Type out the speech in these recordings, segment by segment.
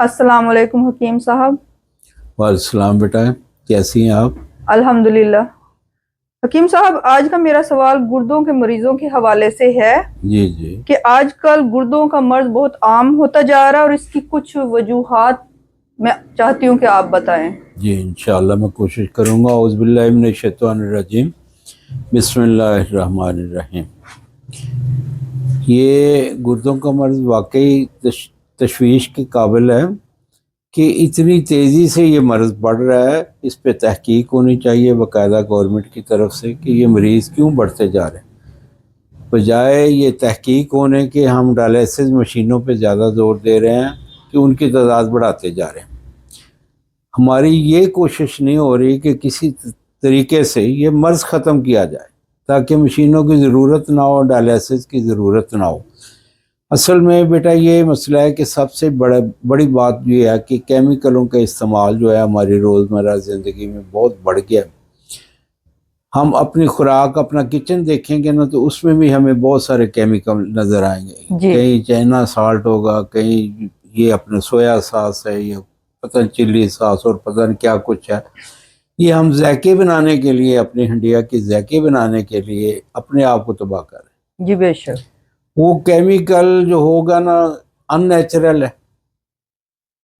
अस्सलाम वालेकुम हकीम साहब। वालेकुम बेटा, कैसी हैं आप? अल्हम्दुलिल्लाह। हकीम साहब, आज का मेरा सवाल गुर्दों के मरीजों के हवाले से है जी जी। कि आजकल गुर्दों का मर्ज बहुत आम होता जा रहा है और इसकी कुछ वजूहात मैं चाहती हूँ कि आप बताएं। जी इंशाअल्लाह मैं कोशिश करूँगा। औज़ुबिल्लाहि मिनश्शैतानिर्रजीम, बिस्मिल्लाहिर्रहमानिर्रहीम। ये गुर्दों का मर्ज़ वाकई तशवीश के काबिल है कि इतनी तेज़ी से ये मर्ज़ बढ़ रहा है। इस पे तहकीक होनी चाहिए बाकायदा गवर्नमेंट की तरफ से कि ये मरीज़ क्यों बढ़ते जा रहे हैं। बजाय ये तहकीक होने के हम डायलिसिस मशीनों पे ज़्यादा जोर दे रहे हैं कि उनकी तादाद बढ़ाते जा रहे हैं। हमारी ये कोशिश नहीं हो रही कि किसी तरीके से ये मर्ज़ ख़त्म किया जाए ताकि मशीनों की ज़रूरत ना हो, डायलिसिस की ज़रूरत ना हो। असल में बेटा ये मसला है कि सबसे बड़ी बात ये है कि केमिकलों का इस्तेमाल जो है हमारी रोज़मर्रा ज़िंदगी में बहुत बढ़ गया है। हम अपनी खुराक, अपना किचन देखेंगे ना तो उसमें भी हमें बहुत सारे केमिकल नज़र आएंगे। कहीं चाइना साल्ट होगा, कहीं ये अपने सोया सॉस है, ये पता नहीं चिल्ली सॉस और पता नहीं क्या कुछ है। ये हम ज़ायके बनाने के लिए, अपनी हंडिया की ज़ायके बनाने के लिए अपने आप को तबाह कर रहे हैं। जी बेशक। वो केमिकल जो होगा ना अननेचुरल है।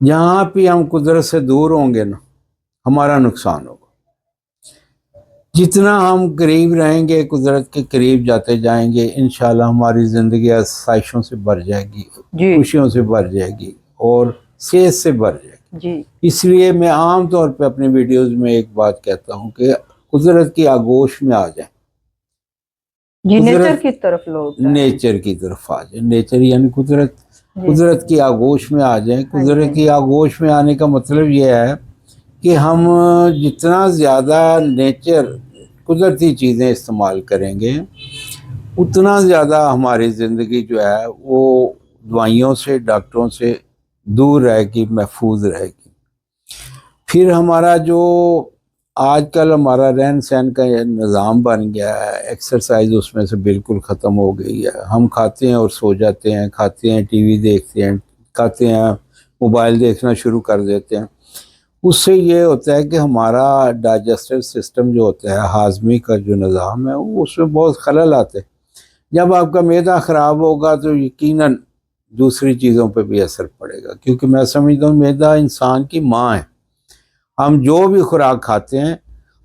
जहाँ भी हम कुदरत से दूर होंगे ना हमारा नुकसान होगा। जितना हम करीब रहेंगे, कुदरत के करीब जाते जाएंगे, इंशाल्लाह हमारी ज़िंदगी आसाइशों से भर जाएगी, खुशियों से भर जाएगी और सेहत से भर जाएगी जी। इसलिए मैं आम तौर पे अपनी वीडियोस में एक बात कहता हूँ कि कुदरत की आगोश में आ जाए। जी, नेचर की तरफ लौट, नेचर की तरफ आ जाए। नेचर यानी कुदरत की आगोश में आ जाए। कुदरत की आगोश में आने का मतलब ये है कि हम जितना ज़्यादा नेचर कुदरती चीज़ें इस्तेमाल करेंगे उतना ज़्यादा हमारी ज़िंदगी जो है वो दवाइयों से, डॉक्टरों से दूर रहेगी, महफूज रहेगी। फिर हमारा जो आजकल हमारा रहन सहन का निज़ाम बन गया है, एक्सरसाइज उसमें से बिल्कुल ख़त्म हो गई है। हम खाते हैं और सो जाते हैं, खाते हैं टीवी देखते हैं, खाते हैं मोबाइल देखना शुरू कर देते हैं। उससे ये होता है कि हमारा डाइजेस्टिव सिस्टम जो होता है, हाजमे का जो निज़ाम है, वो उसमें बहुत खलल आते हैं। जब आपका मैदा ख़राब होगा तो यकीनन दूसरी चीज़ों पे भी असर पड़ेगा, क्योंकि मैं समझता हूँ मैदा इंसान की माँ है। हम जो भी खुराक खाते हैं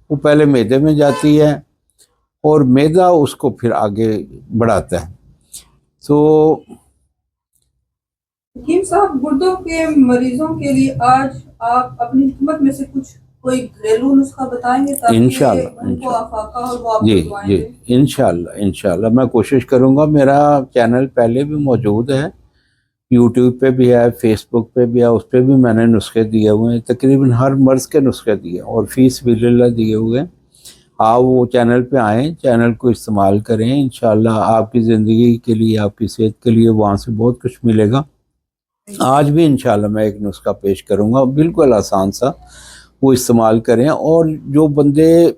वो पहले मैदे में जाती है और मैदा उसको फिर आगे बढ़ाता है। तो हकीम साहब, गुर्दों के मरीजों के लिए आज आप अपनी हिकमत में से कुछ कोई घरेलू नुस्खा बताएंगे ताकि उनको आफाका और वो आपको दुआएं दें? इंशाल्लाह मैं कोशिश करूँगा। मेरा चैनल पहले भी मौजूद है, यूट्यूब पे भी है, फेसबुक पे भी है, उस पर भी मैंने नुस्खे दिए हुए हैं। तकरीबन हर मर्ज़ के नुस्खे दिए और फीस बिल्लाह दिए हुए हैं। आप वो चैनल पे आएँ, चैनल को इस्तेमाल करें। इंशाल्लाह आपकी ज़िंदगी के लिए, आपकी सेहत के लिए वहाँ से बहुत कुछ मिलेगा। आज भी इंशाल्लाह मैं एक नुस्खा पेश करूँगा, बिल्कुल आसान सा, वो इस्तेमाल करें। और जो बंदे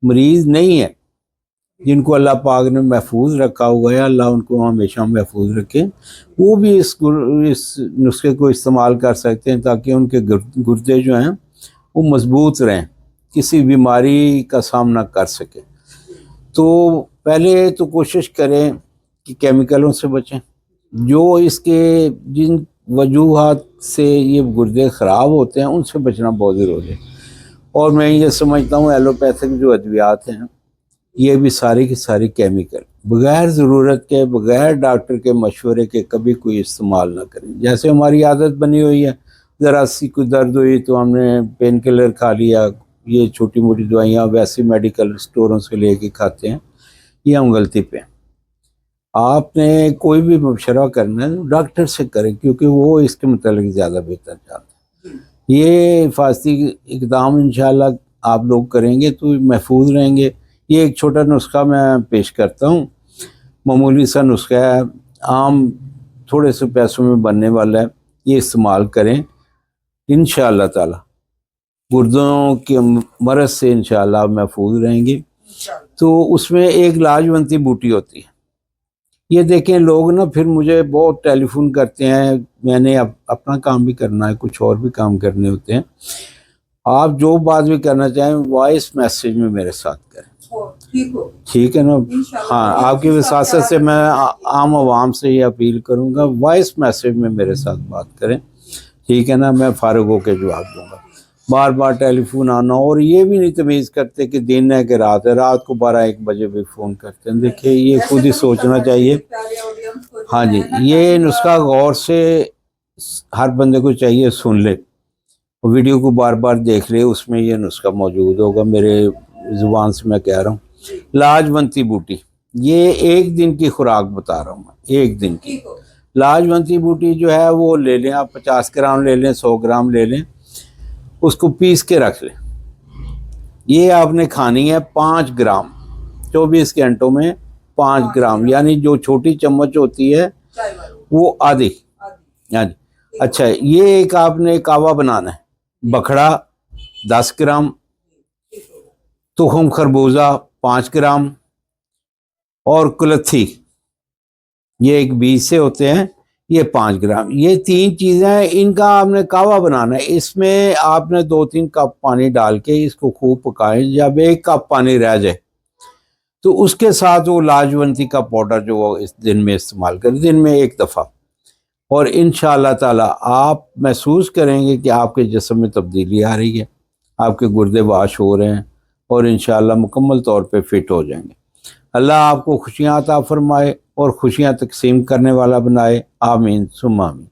मरीज़ नहीं है, जिनको अल्लाह पाक ने महफूज रखा हुआ है, अल्लाह उनको हमेशा महफूज रखे, वो भी इस नुस्खे को इस्तेमाल कर सकते हैं ताकि उनके गुर्दे जो हैं वो मजबूत रहें, किसी बीमारी का सामना कर सके। तो पहले तो कोशिश करें कि केमिकलों से बचें। जो इसके जिन वजूहात से ये गुर्दे ख़राब होते हैं उनसे बचना बहुत ज़रूरी है। और मैं ये समझता हूँ एलोपैथिक जो अद्वियात हैं ये भी सारी की सारी केमिकल बग़ैर ज़रूरत के, बग़ैर डॉक्टर के मशवरे के कभी कोई इस्तेमाल ना करें। जैसे हमारी आदत बनी हुई है, ज़रा सी कोई दर्द हुई तो हमने पेन किलर खा लिया, ये छोटी मोटी दवाइयाँ वैसे मेडिकल स्टोरों से लेके खाते हैं, ये हम गलती पे हैं। आपने कोई भी मशवरा करना है तो डॉक्टर से करें, क्योंकि वो इसके मतलब ज़्यादा बेहतर जानते हैं। ये हिफाजती इक़दाम इंशाल्लाह आप लोग करेंगे तो महफूज रहेंगे। ये एक छोटा नुस्खा मैं पेश करता हूँ, मामूली सा नुस्खा है, आम थोड़े से पैसों में बनने वाला है। ये इस्तेमाल करें, इंशाअल्लाह ताला गुर्दों के मरज़ से इंशाअल्लाह महफूज रहेंगे। तो उसमें एक लाजवंती बूटी होती है, یہ دیکھیں لوگ نا پھر مجھے بہت ٹیلی فون کرتے ہیں، میں نے اپنا کام بھی کرنا ہے، کچھ اور بھی کام کرنے ہوتے ہیں. آپ جو بات بھی کرنا چاہیں وائس میسیج میں میرے ساتھ کریں، ٹھیک ہے نا. ہاں، آپ کی وساست سے میں عام عوام سے یہ اپیل کروں گا، وائس میسیج میں میرے ساتھ بات کریں، ٹھیک ہے نا. میں فارغ ہو کے جواب دوں گا. بار بار ٹیلی فون آنا، اور یہ بھی نہیں تمیز کرتے کہ دن ہے کہ رات ہے، رات کو 12-1 بجے بھی فون کرتے ہیں. دیکھیں یہ خود ہی سوچنا چاہیے. ہاں جی، یہ نسخہ غور سے ہر بندے کو چاہیے سن لے، ویڈیو کو بار بار دیکھ لے، اس میں یہ نسخہ موجود ہوگا. میرے زبان سے میں کہہ رہا ہوں. لاجونتی بوٹی، یہ 1 دن کی خوراک بتا رہا ہوں میں، 1 دن کی. لاجونتی بوٹی جو ہے وہ لے لیں آپ، 50 گرام لے لیں، 100 گرام لے لیں، اس کو پیس کے رکھ لیں. یہ آپ نے کھانی ہے 5 گرام 24 گھنٹوں میں، 5 گرام، یعنی جو چھوٹی چمچ ہوتی ہے وہ آدھی. ہاں جی. اچھا، یہ ایک آپ نے کعوہ بنانا ہے. بکھڑا 10 گرام، تخم خربوزہ 5 گرام، اور کلتھی، یہ ایک بیج سے ہوتے ہیں، یہ 5 گرام. یہ 3 چیزیں ہیں، ان کا آپ نے کعوہ بنانا ہے. اس میں آپ نے 2-3 کپ پانی ڈال کے اس کو خوب پکائیں. جب 1 کپ پانی رہ جائے تو اس کے ساتھ وہ لاجونتی کا پاؤڈر جو وہ اس دن میں استعمال کریں، دن میں 1 دفعہ. اور انشاءاللہ تعالی آپ محسوس کریں گے کہ آپ کے جسم میں تبدیلی آ رہی ہے، آپ کے گردے واش ہو رہے ہیں، اور انشاءاللہ مکمل طور پہ فٹ ہو جائیں گے. اللہ آپ کو خوشیاں عطا فرمائے اور خوشیاں تقسیم کرنے والا بنائے. آمین ثم آمین.